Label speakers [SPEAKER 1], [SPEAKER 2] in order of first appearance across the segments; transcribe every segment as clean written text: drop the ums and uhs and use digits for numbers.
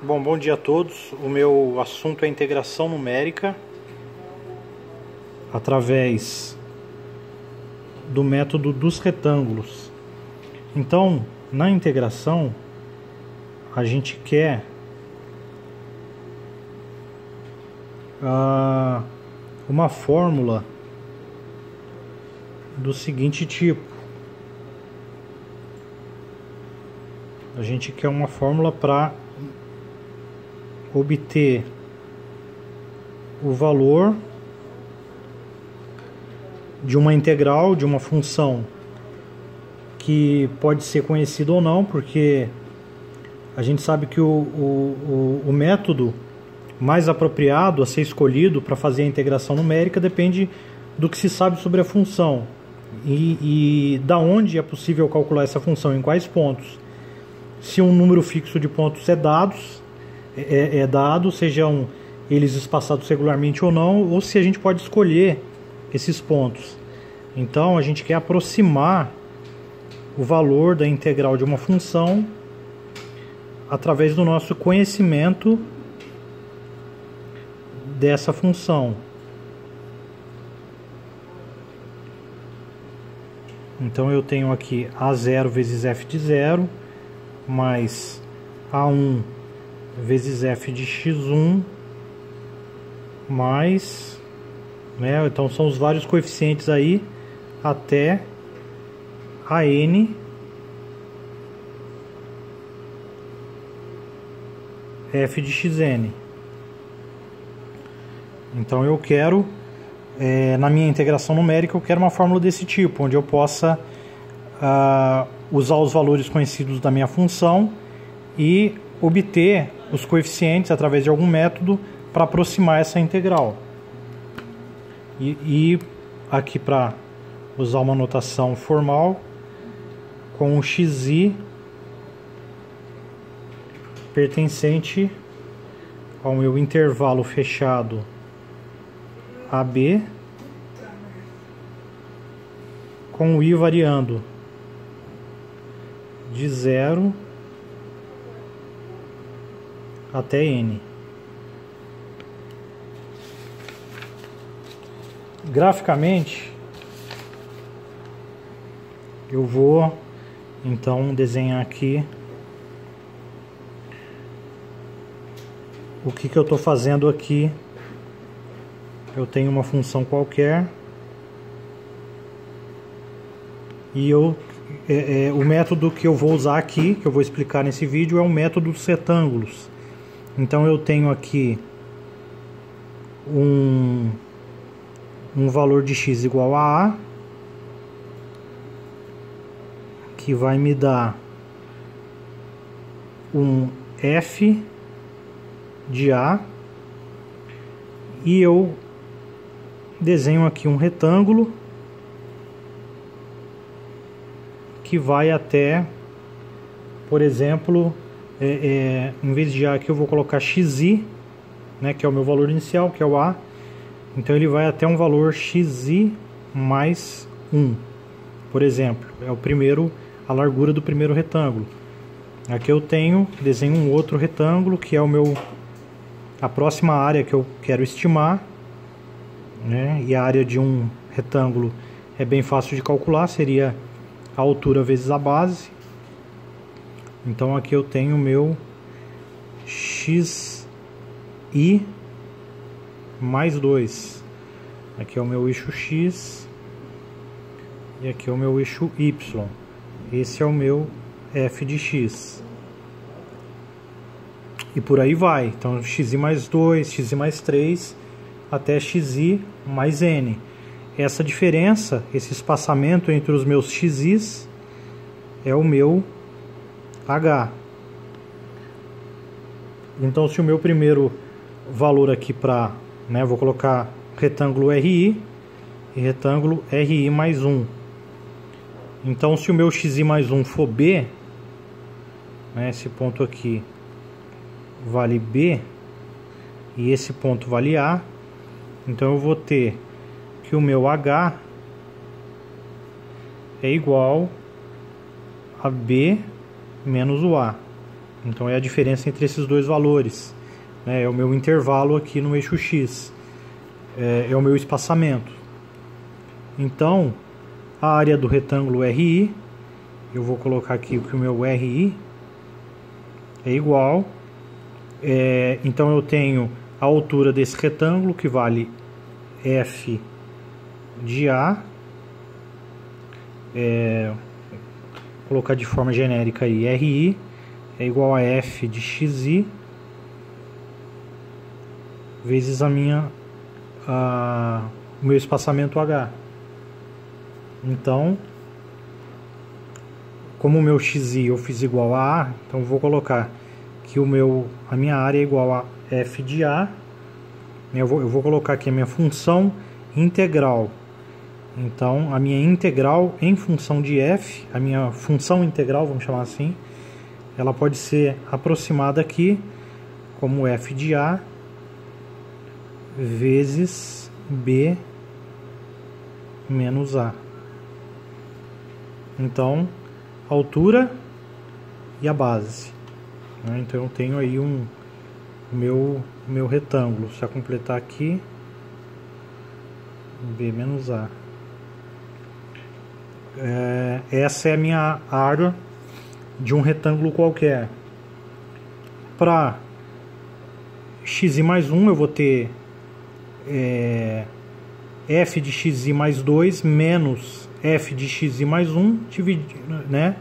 [SPEAKER 1] Bom dia a todos. O meu assunto é integração numérica através do método dos retângulos. Então, na integração, a gente quer uma fórmula do seguinte tipo. A gente quer uma fórmula para obter o valor de uma integral de uma função que pode ser conhecido ou não, porque a gente sabe que o método mais apropriado a ser escolhido para fazer a integração numérica depende do que se sabe sobre a função e da onde é possível calcular essa função, em quais pontos. Se um número fixo de pontos é dado, sejam eles espaçados regularmente ou não, ou se a gente pode escolher esses pontos. Então a gente quer aproximar o valor da integral de uma função através do nosso conhecimento dessa função. Então eu tenho aqui A0 vezes f de 0 mais A1 vezes f de x1 mais, então são os vários coeficientes aí até a n f de xn. Então eu quero, na minha integração numérica, eu quero uma fórmula desse tipo, onde eu possa usar os valores conhecidos da minha função e obter os coeficientes através de algum método para aproximar essa integral. E aqui, para usar uma notação formal, com o xi pertencente ao meu intervalo fechado AB, com o i variando de 0 até n. Graficamente, eu vou então desenhar aqui o que eu estou fazendo aqui. Eu tenho uma função qualquer e o método que eu vou usar aqui, que eu vou explicar nesse vídeo, é o método dos retângulos. Então eu tenho aqui um valor de x igual a A, que vai me dar um f de A, e eu desenho aqui um retângulo que vai até, por exemplo, em vez de A aqui eu vou colocar xi, que é o meu valor inicial, que é o A. Então ele vai até um valor xi mais 1, por exemplo. É o primeiro, a largura do primeiro retângulo. Aqui eu desenho um outro retângulo, que é a próxima área que eu quero estimar, e a área de um retângulo é bem fácil de calcular, seria a altura vezes a base. Então aqui eu tenho o meu xi mais 2. Aqui é o meu eixo x e aqui é o meu eixo y. Esse é o meu f de x. E por aí vai. Então xi mais 2, xi mais 3, até xi mais n. Essa diferença, esse espaçamento entre os meus xis é o meu h. Então se o meu primeiro valor aqui vou colocar retângulo RI e retângulo RI mais 1. Então se o meu xi mais 1 for B, esse ponto aqui vale B e esse ponto vale A, então eu vou ter que o meu H é igual a B menos o A. Então é a diferença entre esses dois valores, né? É o meu intervalo aqui no eixo X, é o meu espaçamento. Então a área do retângulo RI, eu vou colocar aqui que o meu RI é igual, então eu tenho a altura desse retângulo, que vale F de A, vou colocar de forma genérica aí, RI é igual a F de XI vezes o meu espaçamento H. Então, como o meu XI eu fiz igual a A, então eu vou colocar que a minha área é igual a F de A. Eu vou colocar aqui a minha função integral. Então, a minha integral em função de F, a minha função integral, vamos chamar assim, ela pode ser aproximada aqui como F de A vezes B menos A. Então, altura e a base, né? Então eu tenho aí o meu retângulo. Se eu completar aqui, B menos A. Essa é a minha área de um retângulo qualquer. Para xi mais 1 eu vou ter f de xi mais 2 menos f de xi mais 1 né,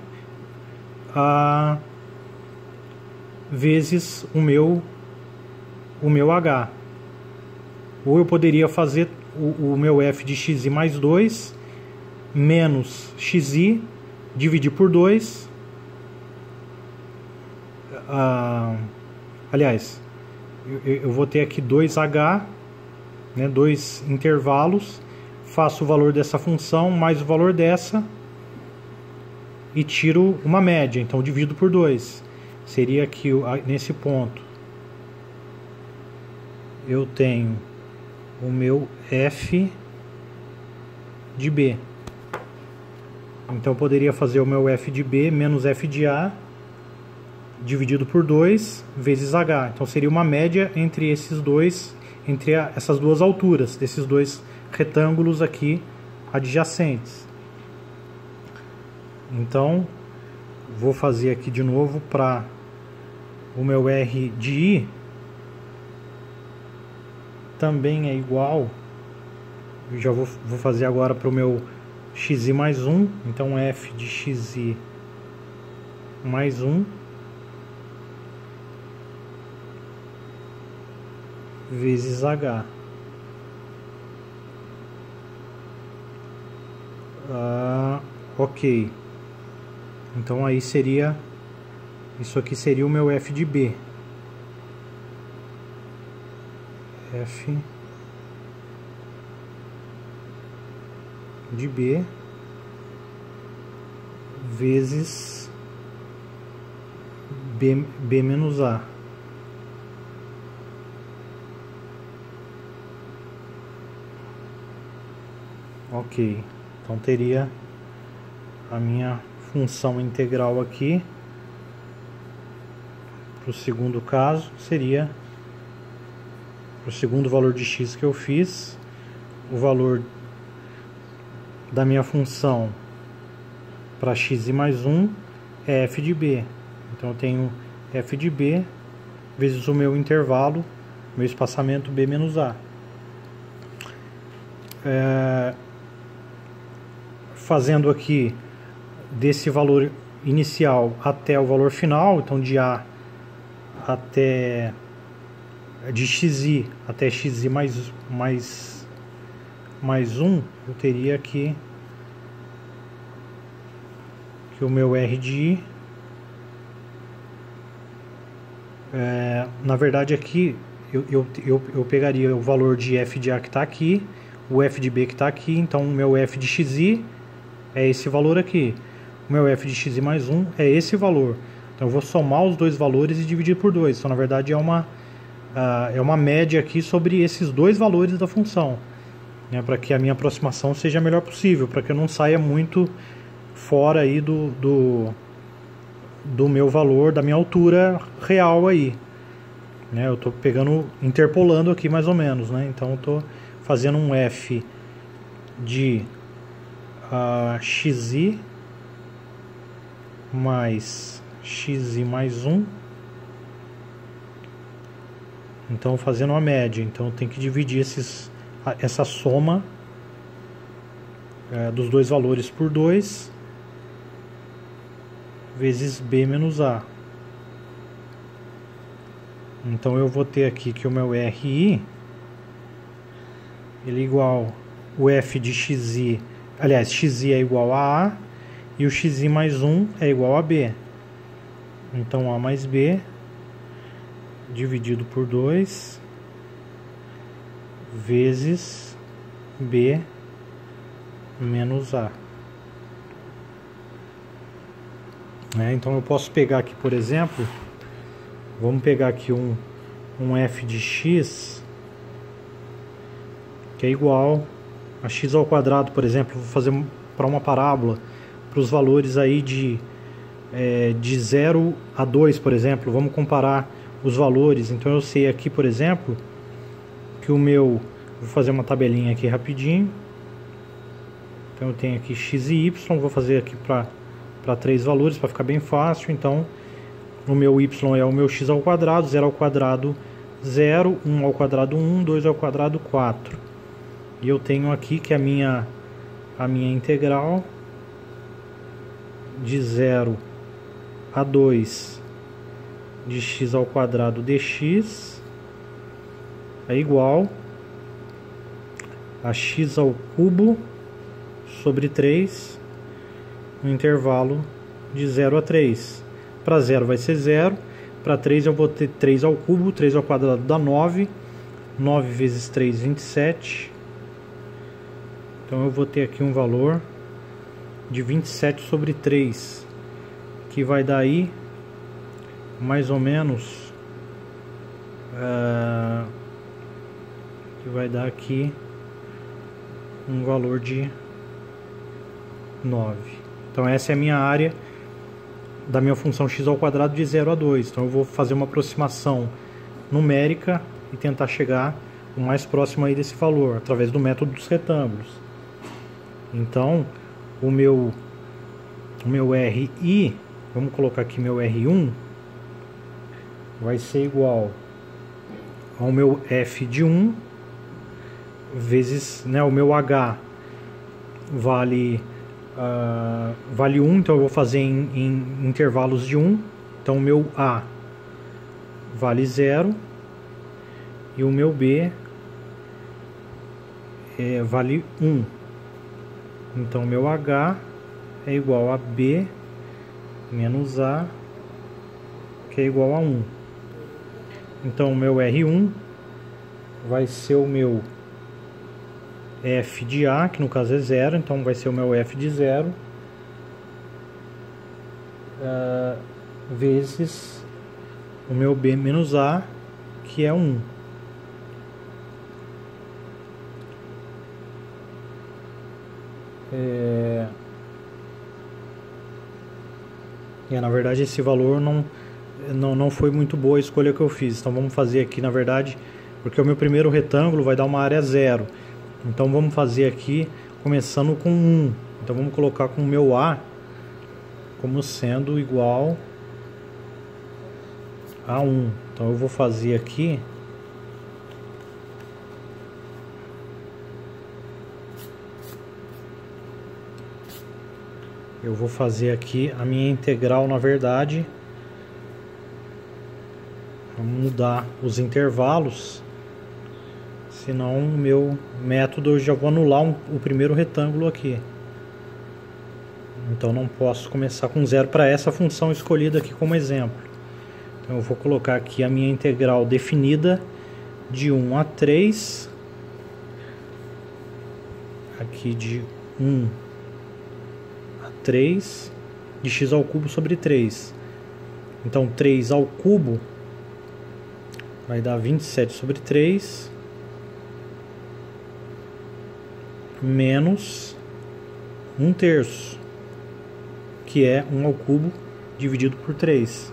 [SPEAKER 1] vezes o meu h. Ou eu poderia fazer o meu f de xi mais 2 menos xi, dividir por 2. Aliás, eu vou ter aqui 2h, né, 2 intervalos, faço o valor dessa função mais o valor dessa e tiro uma média, então divido por 2. Seria que nesse ponto eu tenho o meu f de b. Então eu poderia fazer o meu f de b menos f de a dividido por 2 vezes h. Então seria uma média entre esses dois, essas duas alturas, desses dois retângulos aqui adjacentes. Então vou fazer aqui de novo para o meu R de I também é igual. Eu já vou fazer agora para o meu xi mais 1, então f de xi mais 1 vezes h. Ok. Então aí seria, isso aqui seria o meu f de b. F de b vezes b menos a. Ok, então teria a minha função integral aqui para o segundo caso, seria o segundo valor de x que eu fiz, o valor da minha função para xi mais 1 é f de b. Então eu tenho f de b vezes o meu intervalo, meu espaçamento b menos a. Fazendo aqui desse valor inicial até o valor final, então de A até de xi até xi mais 1, eu teria aqui que o meu R de I, na verdade aqui eu pegaria o valor de f de A que está aqui, o f de B que está aqui, então o meu f de xi é esse valor aqui. O meu f de xi mais 1 é esse valor. Então eu vou somar os dois valores e dividir por 2. Então na verdade é uma média aqui sobre esses dois valores da função, né, para que a minha aproximação seja a melhor possível, para que eu não saia muito fora aí do meu valor, da minha altura real aí, né? Eu estou pegando, interpolando aqui mais ou menos, né? Então eu estou fazendo um f de xi mais xi mais 1. Então fazendo uma média, então eu tenho que dividir essa soma dos dois valores por 2 vezes b menos a. Então eu vou ter aqui que o meu RI ele é igual o f de xi, aliás, xi é igual a e o xi mais 1 é igual a b. Então a mais b dividido por 2 vezes b menos a. Então eu posso pegar aqui, por exemplo, vamos pegar aqui um f de x que é igual a x ao quadrado, por exemplo. Vou fazer para uma parábola, para os valores aí de 0 a 2, por exemplo. Vamos comparar os valores. Então eu sei aqui, por exemplo, que o meu... Vou fazer uma tabelinha aqui rapidinho. Então eu tenho aqui x e y. Vou fazer aqui para 3 valores, para ficar bem fácil. Então o meu y é o meu x ao quadrado, 0 ao quadrado 0, 1 ao quadrado 1, 2 ao quadrado 4. E eu tenho aqui que a minha integral de 0 a 2 de x ao quadrado dx é igual a x ao cubo sobre 3 no intervalo de 0 a 3. Para 0 vai ser 0, para 3 eu vou ter 3 ao cubo, 3 ao quadrado dá 9, 9 vezes 3, 27. Então eu vou ter aqui um valor de 27 sobre 3, que vai dar aí mais ou menos, que vai dar aqui um valor de 9. Então essa é a minha área da minha função x ao quadrado de 0 a 2. Então eu vou fazer uma aproximação numérica e tentar chegar o mais próximo aí desse valor, através do método dos retângulos. Então o meu RI, vamos colocar aqui meu R1, vai ser igual ao meu F de 1 vezes, o meu H vale 1, então eu vou fazer em intervalos de 1. Então o meu A vale 0 e o meu B vale 1. Então o meu H é igual a B menos A, que é igual a 1. Então o meu R1 vai ser o meu F de A, que no caso é 0, então vai ser o meu F de 0 vezes o meu B menos A, que é 1. Na verdade esse valor não foi muito boa a escolha que eu fiz. Então vamos fazer aqui, na verdade, porque o meu primeiro retângulo vai dar uma área 0. Então vamos fazer aqui começando com 1. Então vamos colocar com o meu A como sendo igual a 1. Então eu vou fazer aqui a minha integral, na verdade. Vamos mudar os intervalos, senão o meu método eu já vou anular o primeiro retângulo aqui. Então não posso começar com 0 para essa função escolhida aqui como exemplo. Então eu vou colocar aqui a minha integral definida de 1 a 3, aqui de 1 a 3, de x ao cubo sobre 3. Então 3 ao cubo vai dar 27 sobre 3 menos 1/3, que é 1 ao cubo dividido por 3.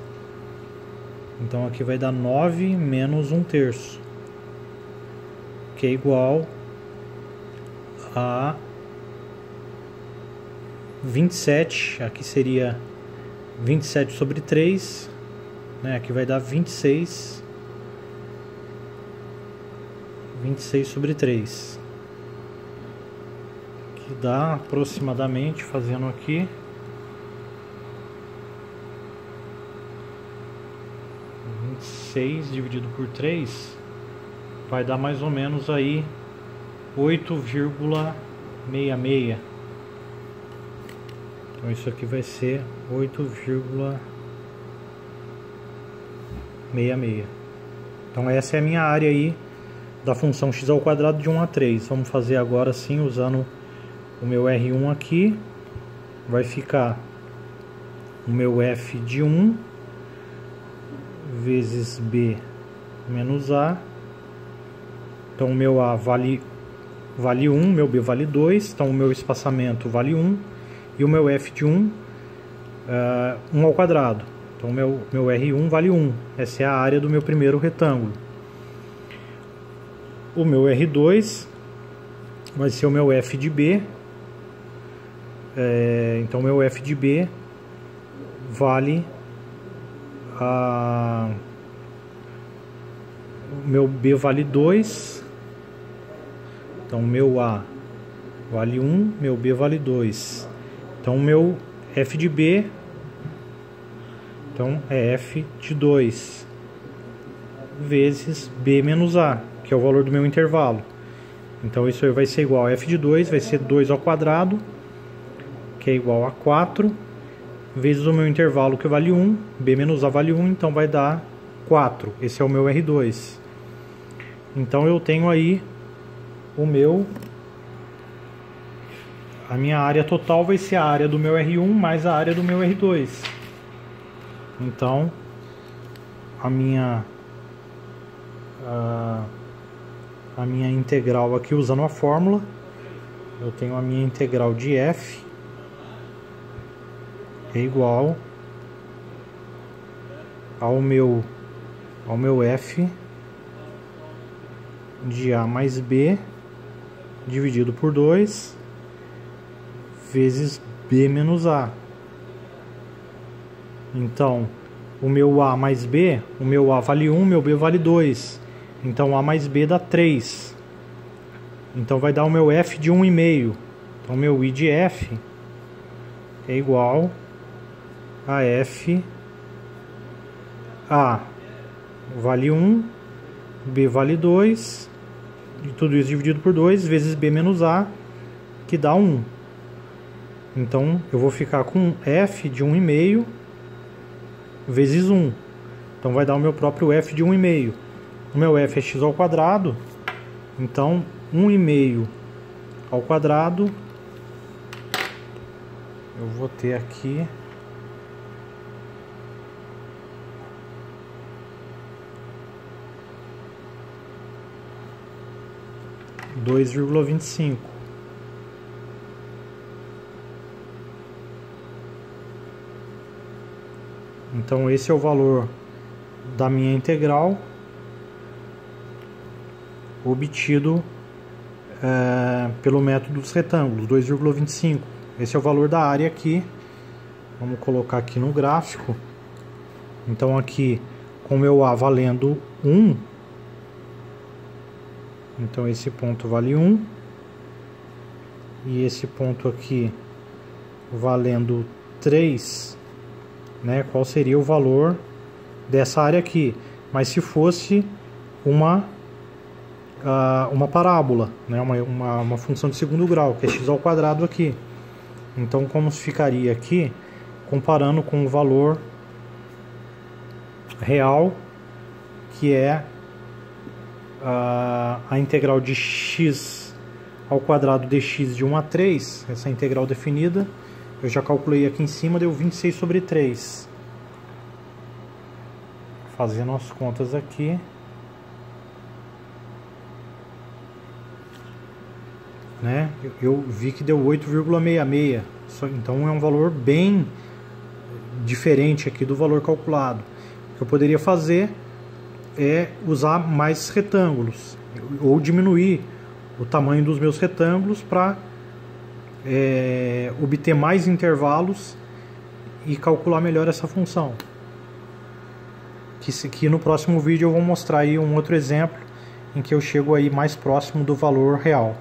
[SPEAKER 1] Então aqui vai dar 9 menos 1/3, que é igual a 27. Aqui seria 27 sobre 3, né? Aqui vai dar 26 sobre 3, que dá aproximadamente, fazendo aqui, 26 dividido por 3 vai dar mais ou menos aí 8,66. Então isso aqui vai ser 8,66. Então essa é a minha área aí da função x ao quadrado de 1 a 3. Vamos fazer agora sim, usando o meu R1 aqui. Vai ficar o meu f de 1 vezes b menos a. Então o meu a vale 1, meu b vale 2. Então o meu espaçamento vale 1. E o meu f de 1, 1 ao quadrado. Então o meu R1 vale 1. Essa é a área do meu primeiro retângulo. O meu R2 vai ser o meu f de b. Então o meu f de b vale o meu b vale 2. Então o meu a vale 1, meu b vale 2. Então o meu f de b, então é f de 2 vezes b menos a, que é o valor do meu intervalo. Então isso aí vai ser igual a f de 2, vai ser 2 ao quadrado, que é igual a 4, vezes o meu intervalo, que vale 1, b menos a vale 1, então vai dar 4. Esse é o meu R2. Então eu tenho aí a minha área total vai ser a área do meu R1 mais a área do meu R2. Então a minha integral aqui, usando a fórmula, eu tenho a minha integral de f é igual ao meu f de a mais b dividido por 2 vezes b menos a. Então o meu a mais b, o meu a vale 1, meu b vale 2. Então a mais b dá 3. Então vai dar o meu f de 1,5. Então o meu i de f é igual a f a vale 1, b vale 2, e tudo isso dividido por 2 vezes b menos a, que dá 1. Então eu vou ficar com f de 1,5 vezes 1. Então vai dar o meu próprio f de 1,5. O meu f é x ao quadrado. Então 1,5 ao quadrado, eu vou ter aqui 2,25. Então esse é o valor da minha integral obtido pelo método dos retângulos, 2,25. Esse é o valor da área aqui. Vamos colocar aqui no gráfico. Então aqui, com o meu a valendo 1, então esse ponto vale 1, e esse ponto aqui valendo 3, né? Qual seria o valor dessa área aqui? Mas se fosse uma parábola, né? uma função de segundo grau, que é x ao quadrado aqui. Então como ficaria aqui, comparando com o valor real, que é a integral de x ao quadrado dx de 1 a 3, essa integral definida, eu já calculei aqui em cima, deu 26 sobre 3. Fazendo as contas aqui, né, eu vi que deu 8,66. Então é um valor bem diferente aqui do valor calculado. O que eu poderia fazer é usar mais retângulos ou diminuir o tamanho dos meus retângulos para obter mais intervalos e calcular melhor essa função. Que no próximo vídeo eu vou mostrar aí um outro exemplo em que eu chego aí mais próximo do valor real.